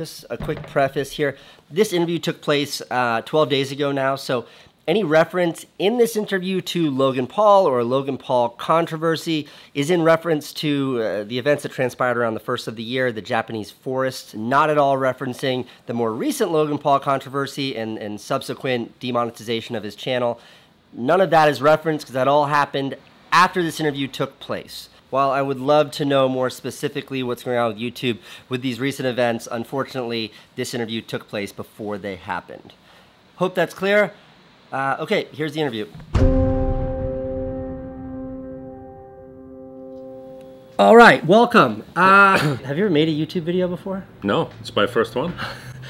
just a quick preface here. This interview took place 12 days ago now, so any reference in this interview to Logan Paul or Logan Paul controversy is in reference to the events that transpired around the first of the year, the Japanese forests, not at all referencing the more recent Logan Paul controversy and subsequent demonetization of his channel. None of that is referenced because that all happened after this interview took place. While I would love to know more specifically what's going on with YouTube with these recent events, unfortunately, this interview took place before they happened. Hope that's clear. Okay, here's the interview. All right, welcome. Have you ever made a YouTube video before? No, it's my first one.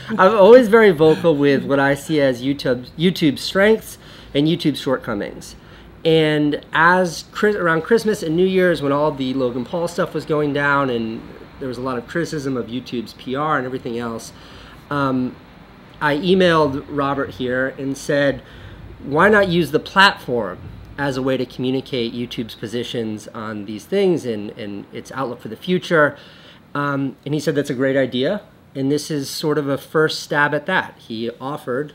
I'm always very vocal with what I see as YouTube's strengths and YouTube's shortcomings. And as around Christmas and New Year's, when all the Logan Paul stuff was going down and there was a lot of criticism of YouTube's PR and everything else, I emailed Robert here and said, why not use the platform as a way to communicate YouTube's positions on these things and its outlook for the future? And he said that's a great idea, and this is sort of a first stab at that. He offered,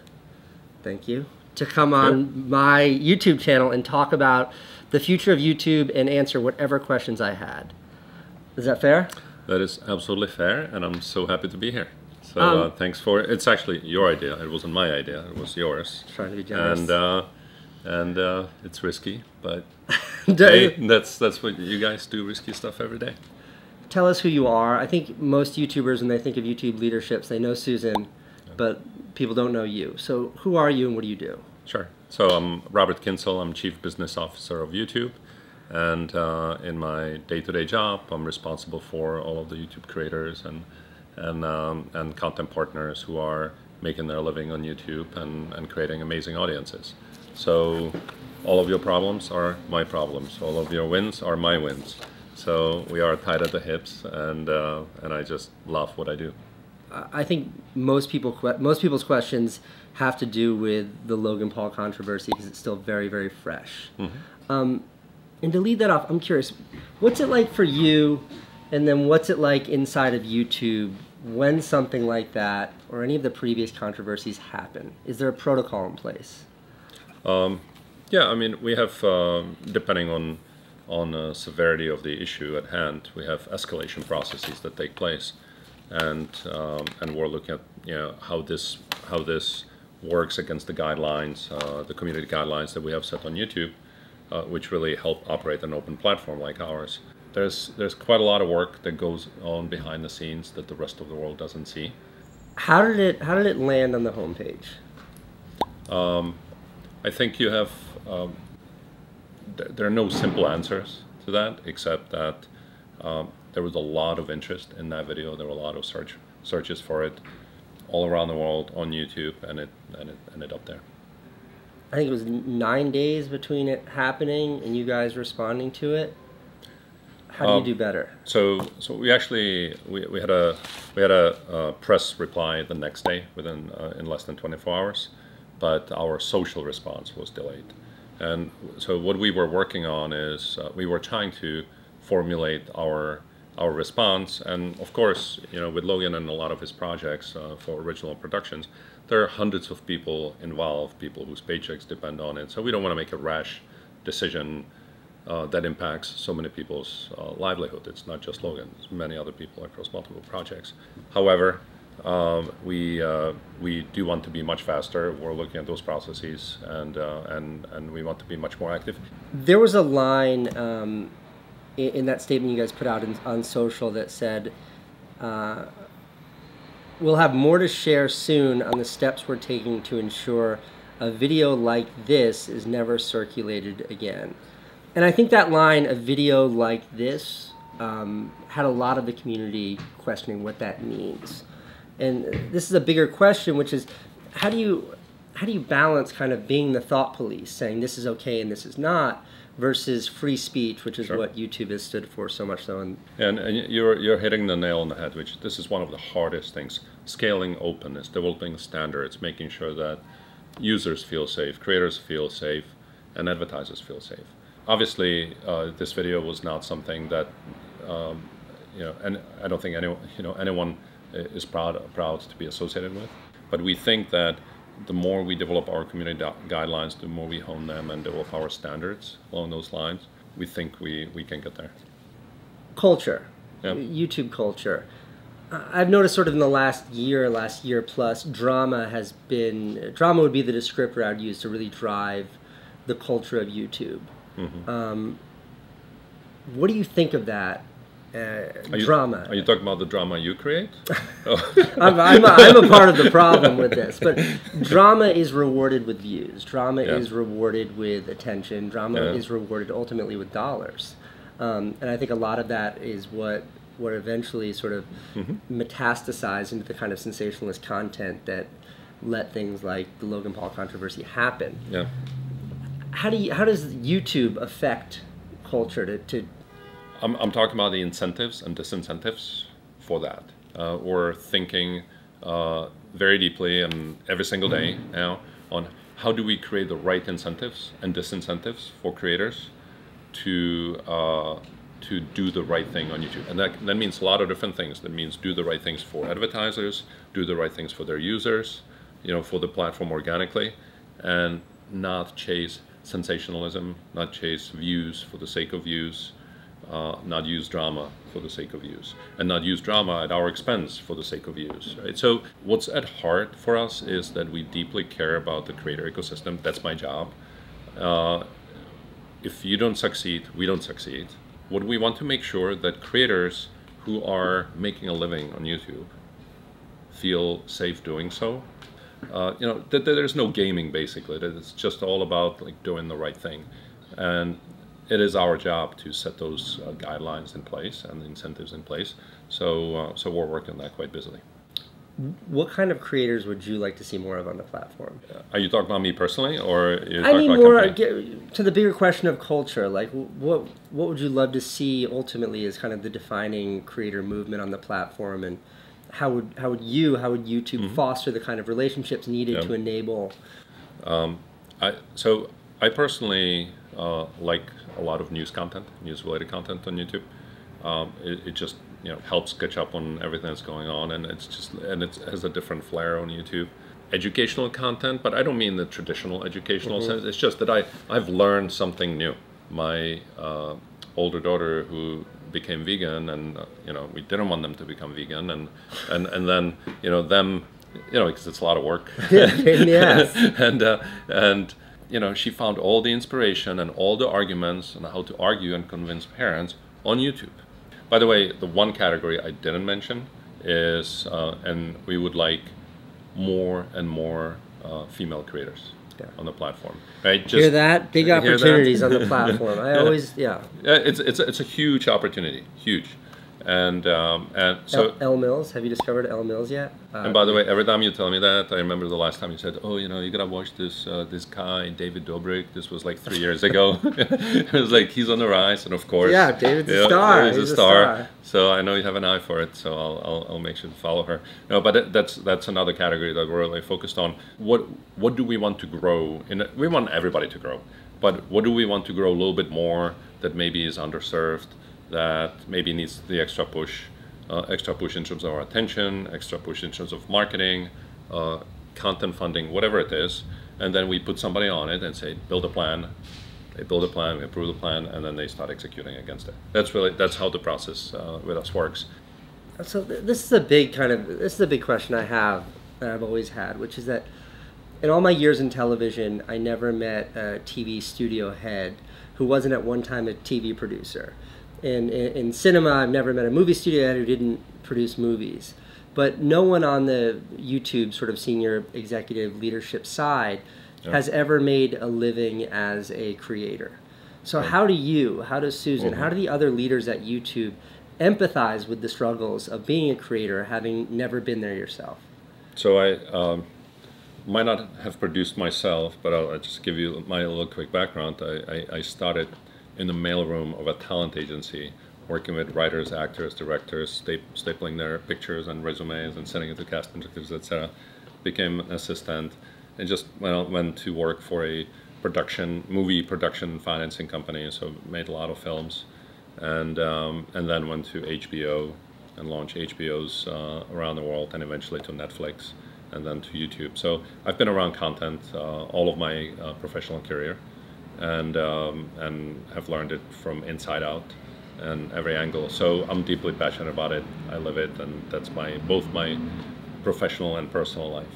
thank you, to come on my YouTube channel and talk about the future of YouTube and answer whatever questions I had. Is that fair? That is absolutely fair, and I'm so happy to be here. So thanks for it. It's actually your idea. It wasn't my idea. It was yours. Trying to be generous. And it's risky, but hey, that's what you guys do, risky stuff every day. Tell us who you are. I think most YouTubers, when they think of YouTube leaderships, they know Susan, but people don't know you. So who are you and what do you do? Sure. So I'm Robert Kinsel. I'm Chief Business Officer of YouTube. And in my day-to-day job, I'm responsible for all of the YouTube creators and content partners who are making their living on YouTube and creating amazing audiences. So all of your problems are my problems. All of your wins are my wins. So we are tied at the hips, and I just love what I do. I think most people's questions have to do with the Logan Paul controversy because it's still very, very fresh. Mm-hmm. And to lead that off, I'm curious, what's it like for you, and then what's it like inside of YouTube when something like that or any of the previous controversies happen? Is there a protocol in place? Yeah, I mean, we have, depending on the severity of the issue at hand, we have escalation processes that take place. And we're looking at how this works against the guidelines, the community guidelines that we have set on YouTube, which really help operate an open platform like ours. There's quite a lot of work that goes on behind the scenes that the rest of the world doesn't see. How did it land on the homepage? I think you have there are no simple answers to that, except that there was a lot of interest in that video. There were a lot of searches for it all around the world on YouTube, and it ended up there. I think it was 9 days between it happening and you guys responding to it. How do you do better? So we actually we had a press reply the next day within in less than 24 hours, but our social response was delayed. And so what we were working on is we were trying to formulate our response, and of course, with Logan and a lot of his projects for original productions, there are hundreds of people involved, people whose paychecks depend on it. So we don't want to make a rash decision that impacts so many people's livelihood. It's not just Logan; it's many other people across multiple projects. However, we do want to be much faster. We're looking at those processes, and we want to be much more active. There was a line in that statement you guys put out on social that said, we'll have more to share soon on the steps we're taking to ensure a video like this is never circulated again. And I think that line, a video like this, had a lot of the community questioning what that means. And this is a bigger question, which is, how do you balance kind of being the thought police, saying this is okay and this is not, versus free speech, which is what YouTube has stood for so much so. And you're hitting the nail on the head, which this is one of the hardest things. Scaling openness, developing standards, making sure that users feel safe, creators feel safe, and advertisers feel safe. Obviously, this video was not something that, and I don't think anyone is proud to be associated with. But we think that the more we develop our community guidelines, the more we hone them and develop our standards along those lines, we think we can get there. Culture, Yep. YouTube culture. I've noticed sort of in the last year plus, drama would be the descriptor I'd use to really drive the culture of YouTube. What do you think of that? Drama. Are you talking about the drama you create? I'm a part of the problem with this, but drama is rewarded with views. Drama is rewarded with attention. Drama is rewarded ultimately with dollars. And I think a lot of that is what eventually sort of metastasized into the kind of sensationalist content that let things like the Logan Paul controversy happen. Yeah. How does YouTube affect culture to I'm talking about the incentives and disincentives for that. We're thinking very deeply and every single day now on how do we create the right incentives and disincentives for creators to do the right thing on YouTube. And that means a lot of different things. That means do the right things for advertisers, do the right things for their users, for the platform organically, and not chase sensationalism, not chase views for the sake of views, not use drama for the sake of views, and not use drama at our expense for the sake of views. Right? So what's at heart for us is that we deeply care about the creator ecosystem. That's my job. If you don't succeed, we don't succeed. What we want to make sure that creators who are making a living on YouTube feel safe doing so. That there's no gaming basically. That it's just all about like doing the right thing, and it is our job to set those guidelines in place and incentives in place. So we're working on that quite busily. What kind of creators would you like to see more of on the platform? Are you talking about me personally, or I mean more to the bigger question of culture? Like, what would you love to see ultimately as kind of the defining creator movement on the platform, and how would YouTube foster the kind of relationships needed to enable? I personally like a lot of news-related content on YouTube. It just helps catch up on everything that's going on, and it has a different flair on YouTube. Educational content, but I don't mean the traditional educational sense. It's just that I've learned something new. My older daughter, who became vegan, and we didn't want them to become vegan, and then them, because it's a lot of work. Yes. and she found all the inspiration and all the arguments on how to argue and convince parents on YouTube. By the way, the one category I didn't mention is, and we would like more and more female creators on the platform. Right? Just hear that? Big opportunities on the platform. I always, It's a huge opportunity, huge. And so L Mills, have you discovered L Mills yet? And by the way, every time you tell me that, I remember the last time you said, "Oh, you gotta watch this guy, David Dobrik." This was like 3 years ago. It was like he's on the rise, and of course, David's a star. He's a star. So I know you have an eye for it. So I'll make sure to follow her. No, but that's another category that we're really focused on. What do we want to grow? We want everybody to grow, but what do we want to grow a little bit more that maybe is underserved, that maybe needs the extra push in terms of our attention, extra push in terms of marketing, content funding, whatever it is, and then we put somebody on it and say, build a plan. They build a plan, we approve the plan, and then they start executing against it. That's how the process with us works. So this is a big question I have, that I've always had, which is that in all my years in television, I never met a TV studio head who wasn't at one time a TV producer. In cinema, I've never met a movie studio head who didn't produce movies. But no one on the YouTube sort of senior executive leadership side has ever made a living as a creator. So how does Susan, how do the other leaders at YouTube empathize with the struggles of being a creator, having never been there yourself? So I might not have produced myself, but I'll just give you my little quick background. I started in the mailroom of a talent agency, working with writers, actors, directors, stapling their pictures and resumes and sending it to cast interviews, etc. Became an assistant, and just went to work for a movie production financing company. So made a lot of films, and then went to HBO, and launch HBOs around the world, and eventually to Netflix, and then to YouTube. So I've been around content all of my professional career, and have learned it from inside out and every angle. So I'm deeply passionate about it. I live it, and that's both my professional and personal life.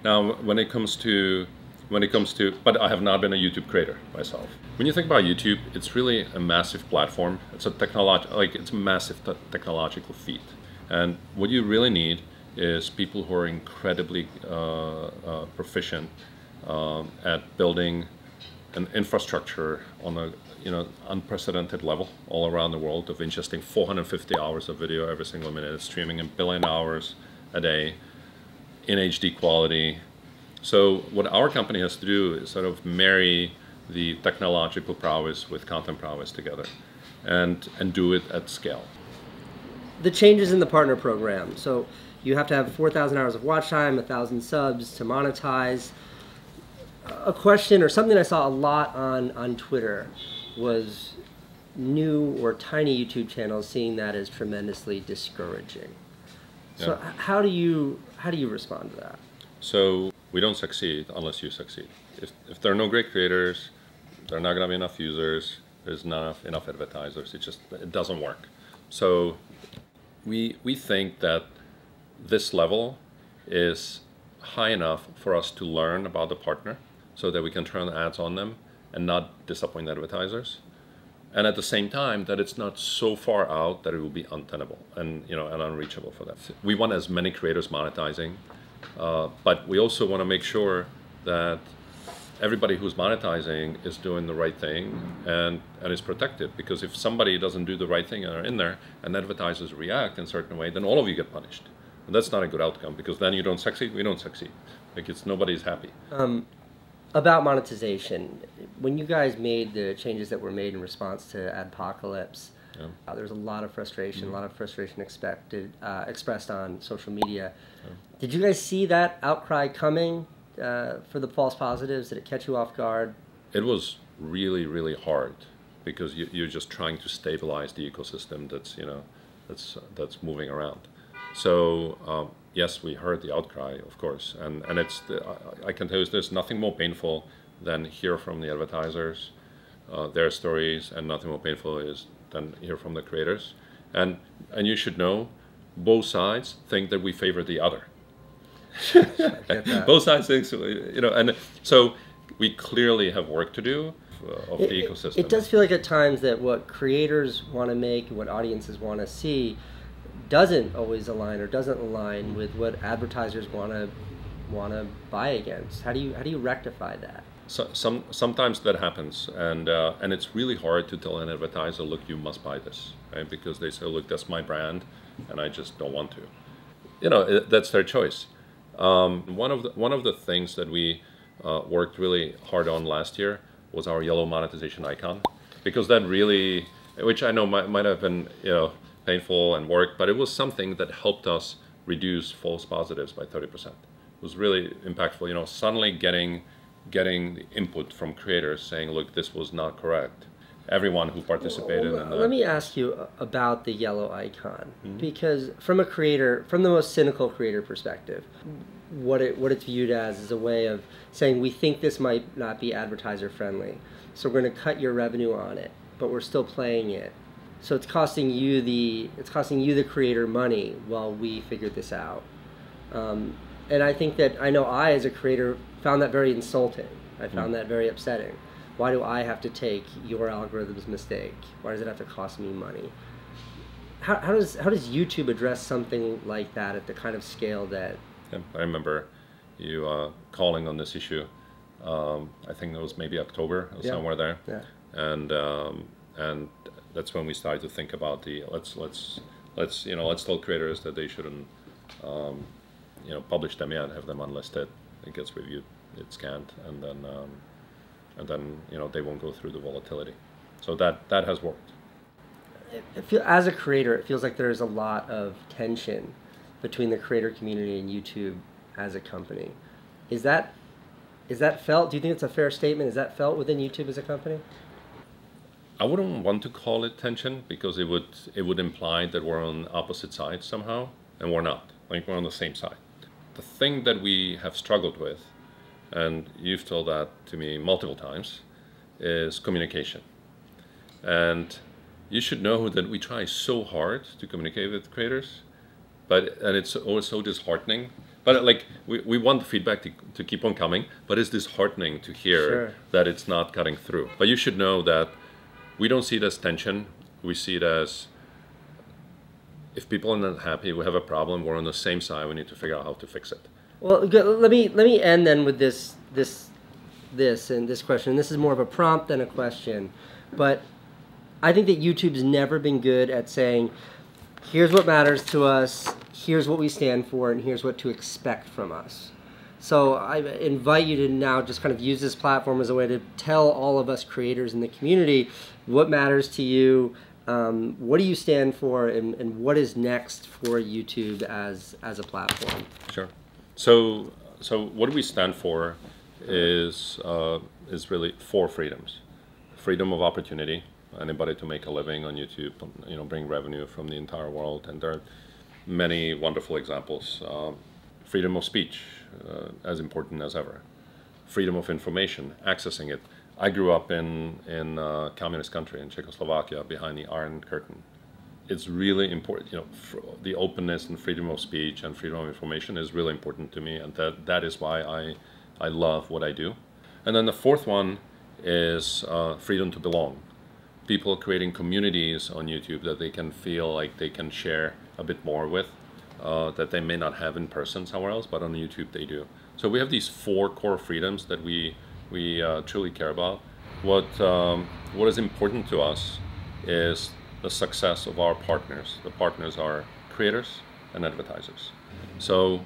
Now, when it comes to, but I have not been a YouTube creator myself. When you think about YouTube, it's really a massive platform. It's a it's a massive technological feat. And what you really need is people who are incredibly proficient at building an infrastructure on a unprecedented level all around the world, of ingesting 450 hours of video every single minute, streaming a billion hours a day in HD quality. So what our company has to do is sort of marry the technological prowess with content prowess together, and do it at scale. The changes in the partner program. So you have to have 4,000 hours of watch time, 1,000 subs to monetize. A question, or something I saw a lot on Twitter, was new or tiny YouTube channels seeing that as tremendously discouraging. So Yeah. how do you respond to that? So we don't succeed unless you succeed. If there are no great creators, there are not going to be enough users, there's not enough advertisers. It doesn't work. So we think that this level is high enough for us to learn about the partner, so that we can turn ads on them and not disappoint advertisers. And at the same time, that it's not so far out that it will be untenable and unreachable for them. We want as many creators monetizing, but we also want to make sure that everybody who's monetizing is doing the right thing and is protected. Because if somebody doesn't do the right thing and are in there, and advertisers react in a certain way, then all of you get punished. And that's not a good outcome, because then you don't succeed, we don't succeed. Nobody's happy. About monetization, when you guys made the changes that were made in response to Adpocalypse, there was a lot of frustration, expressed on social media. Did you guys see that outcry coming for the false positives? Did it catch you off guard? It was really, really hard, because you're just trying to stabilize the ecosystem that's moving around. So yes, we heard the outcry, of course, and I can tell you there's nothing more painful than hear from the advertisers their stories, and nothing more painful than hear from the creators. And you should know, both sides think that we favor the other. Both sides think, and so we clearly have work to do of the ecosystem. It does feel like at times that what creators want to make, what audiences want to see, doesn't always align, or doesn't align with what advertisers want to buy against. How do you rectify that? So, sometimes that happens, and it's really hard to tell an advertiser, look, you must buy this, right? Because they say, look, that's my brand, and I just don't want to. That's their choice. One of the things that we worked really hard on last year was our yellow monetization icon, because that really, which I know might have been painful and work, but it was something that helped us reduce false positives by 30%. It was really impactful. Suddenly getting the input from creators saying, look, this was not correct. Everyone who participated in that. Let me ask you about the yellow icon, because from the most cynical creator perspective, what it's viewed as is a way of saying, we think this might not be advertiser friendly, so we're going to cut your revenue on it, but we're still playing it. So it's costing you the creator money while we figure this out. And I think that I as a creator found that very insulting. I found that very upsetting. Why do I have to take your algorithm's mistake? Why does it have to cost me money? How does YouTube address something like that at the kind of scale that? Yeah, I remember you calling on this issue. I think it was maybe October or somewhere there. Yeah. And that's when we started to think about let's tell creators that they shouldn't publish them yet, have them unlisted. It gets reviewed, it's scanned, and then they won't go through the volatility. So that has worked. As a creator, it feels like there's a lot of tension between the creator community and YouTube as a company. Is that felt? Do you think it's a fair statement? Is that felt within YouTube as a company? I wouldn't want to call it tension because it would imply that we're on opposite sides somehow, and we're not. Like we're on the same side. The thing that we have struggled with, and you've told that to me multiple times, is communication. And you should know that we try so hard to communicate with creators, and it's always so disheartening. But like we want the feedback to keep on coming, but it's disheartening to hear that it's not cutting through. But you should know that we don't see it as tension. We see it as if people are not happy, we have a problem, we're on the same side, we need to figure out how to fix it. Well, let me end then with this question. This is more of a prompt than a question, but I think that YouTube's never been good at saying, here's what matters to us, here's what we stand for, and here's what to expect from us. So I invite you to now just kind of use this platform as a way to tell all of us creators in the community what matters to you, what do you stand for, and what is next for YouTube as a platform? Sure. So what we stand for is really 4 freedoms. Freedom of opportunity, anybody to make a living on YouTube, bring revenue from the entire world, and there are many wonderful examples. Freedom of speech, as important as ever. Freedom of information, accessing it. I grew up in a communist country, in Czechoslovakia, behind the Iron Curtain. It's really important, the openness and freedom of speech and freedom of information is really important to me, and that is why I love what I do. And then the 4th one is freedom to belong. People creating communities on YouTube that they can feel like they can share a bit more with, that they may not have in person somewhere else, but on YouTube they do. So we have these 4 core freedoms that we truly care about. What is important to us is the success of our partners. The partners are creators and advertisers. So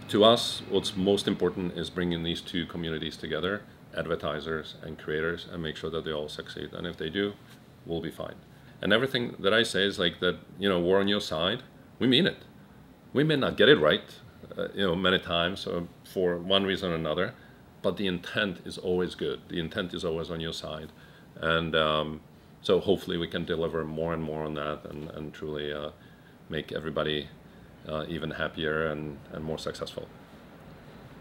to us, what's most important is bringing these 2 communities together, advertisers and creators, and make sure that they all succeed. And if they do, we'll be fine. And everything that I say is like that, we're on your side. We mean it. We may not get it right, many times for one reason or another, but the intent is always good. The intent is always on your side. And so hopefully we can deliver more and more on that and truly make everybody even happier and more successful.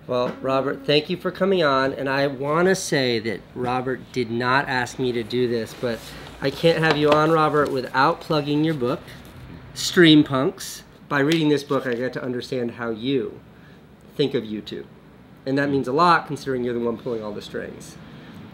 Well, Robert, thank you for coming on. And I want to say that Robert did not ask me to do this, but I can't have you on, Robert, without plugging your book, Stream Punks. By reading this book, I get to understand how you think of YouTube. And that means a lot, considering you're the one pulling all the strings.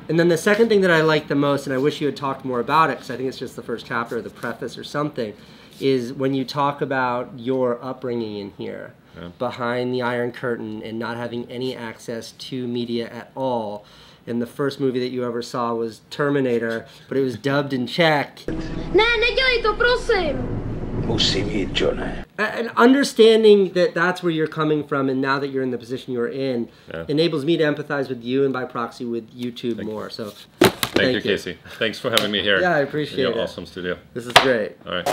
And then the second thing that I like the most, and I wish you had talked more about it, because I think it's just the first chapter or the preface or something, is when you talk about your upbringing in here, behind the Iron Curtain and not having any access to media at all. And the first movie that you ever saw was Terminator, but it was dubbed in Czech. Nedělej to, prosím! Musím jít, Johne. And understanding that that's where you're coming from, and now that you're in the position you're in, enables me to empathize with you and by proxy with YouTube more. So, thank you, Casey. Thanks for having me here. Yeah, I appreciate it. Awesome studio. This is great. All right.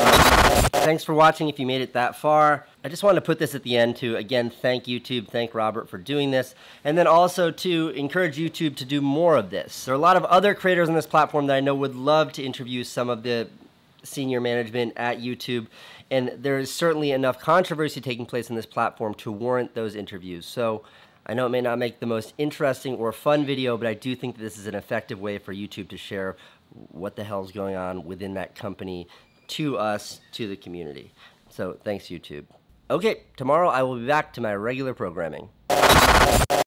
Thanks for watching if you made it that far. I just wanted to put this at the end to, again, thank YouTube, thank Robert for doing this, and then also to encourage YouTube to do more of this. There are a lot of other creators on this platform that I know would love to interview some of the senior management at YouTube, and there is certainly enough controversy taking place on this platform to warrant those interviews. So I know it may not make the most interesting or fun video, but I do think that this is an effective way for YouTube to share what the hell's going on within that company to us, to the community. So thanks, YouTube. Okay, tomorrow I will be back to my regular programming.